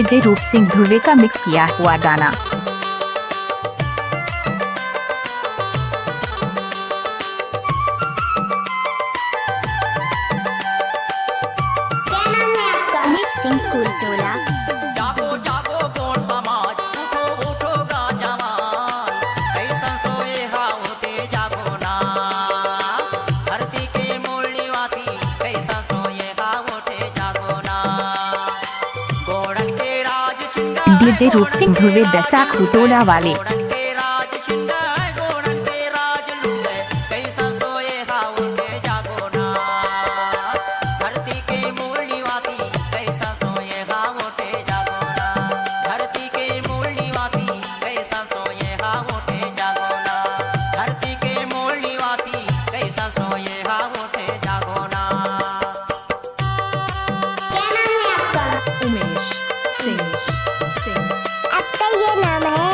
DJ रूप सिंह ध्रुवे का mix किया हुआ गाना। क्या नाम है आपका? उमेश सिंह कुलटोला। जागो जागो गोड़ समाज, उठो उठो गा जवान, कैसन सोए हा उठे जागो ना। धरती के मूल निवासी कैसन सोए हा उठे जागो ना। गोड़न के राज छिंगा डीजे रूप सिंह ध्रुवे बैसाख टोला वाले। गोड़न के राज छिंगा गोड़न के राज लूट गए, कैसन सोए हा उठे जागो ना। धरती के मूल निवासी कैसन सोए हा उठे जागो ना। धरती के मूल निवासी कैसन सोए हा उठे जागो ना। धरती के मूल निवासी कैसन सोए हा उठे जागो ना। क्या नाम है आपका? उमेश सिंह। आपका ये नाम है?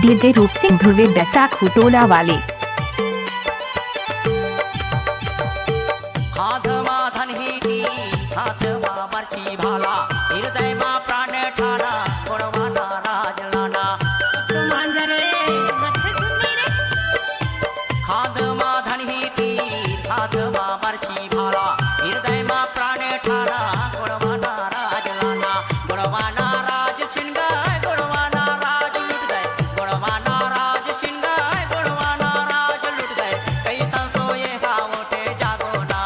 डीजे रूप सिंह ध्रुवे बैसाख टोला वाले। हाथ मा धन ही की, हाथ मा बरछी भाला, हृदय मा प्राण ठाना, गुणवाना राज लाना। हाथ मा धन ही की, हाथ मा बरछी भाला, हृदय मा प्राण ठाना, गुणवाना राज लाना। गुणवाना राज छिन गए, गुणवाना राज लुट गए, गुणवाना राज छिन गए, गुणवाना राज लुट गए, कैसन सोए हा उठे जागो ना।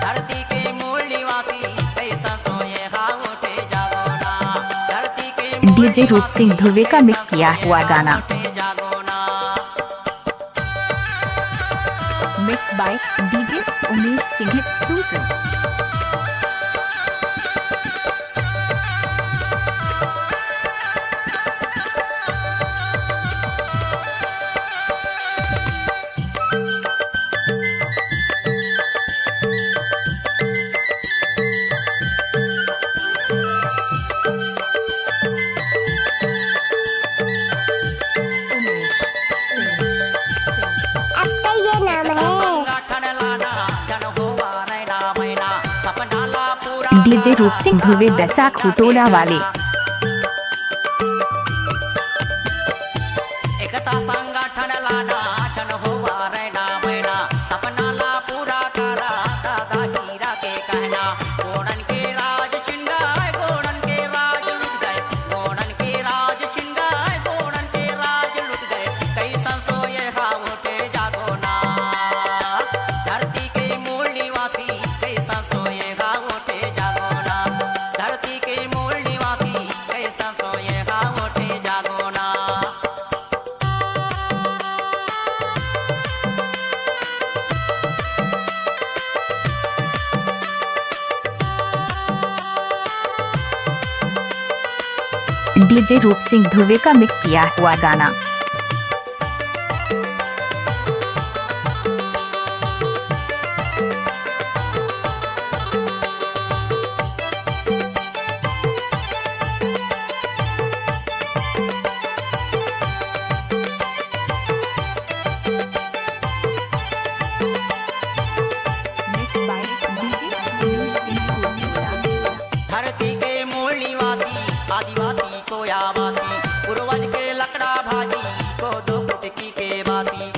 धरती के मूल निवासी कैसन सोए हा उठे जागो ना। धरती के मूल डीजे रूप सिंह ध्रुवे का मिक्स किया हुआ गाना। उठे जागो ना। Mix by DJ Umesh Singh exclusive. आपका ये नाम है? डीजे रूप सिंह ध्रुवे बैसाख टोला वाले। एकता संगठन लाना छन होवा रहना बैना, सपना ला पूरा करा दादा हीरा के कहना। गोड़न के राज छिन गए, गोड़न के राज लुट गए, गोड़न के राज छिन गए, गोड़न के राज लुट गए, कैसन सोए हा उठे जागो ना। धरती के मूल निवासी कैसन सोए हा उठे जागो ना। धरती के मूल निवासी कैसन सोए हा उठे जागो ना। डीजे रूप सिंह ध्रुवे का मिक्स किया हुआ गाना। धरती के मूल निवासी आदिवासी को आवासी, पूर्वज के लकड़ा भाजी को दो कुटकी के बासी।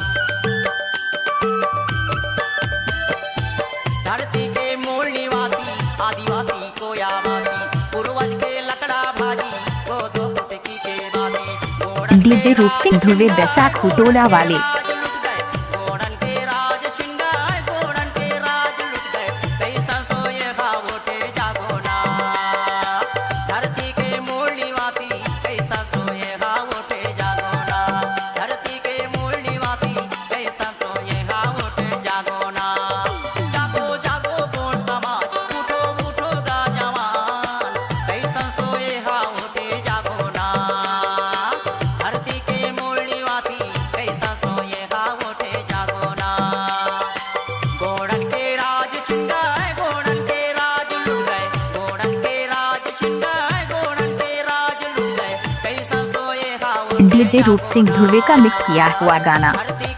धरती के मूल निवासी आदिवासी को आवासी, पूर्वज के लकड़ा भाजी को दो कुटकी के बासी। गोड़न के डीजे रूप सिंह ध्रुवे बैसाख टोला वाले। राज लुट गए, गोड़न के राज छिन गए, गोड़न के राज लुट गए, कैसन सोए हा उठे जागो ना। धरती के मूल निवासी कैसन सोए हा उठे जागो ना। धरती के मूल निवासी कैसन सोए हा उठे जागो ना। जागो जागो गोड़ समाज, उठो उठो गा जवान, कैसन सोए हा उठे जागो ना। धरती के मूल डीजे रूप सिंह ध्रुवे का मिक्स किया हुआ गाना। धरती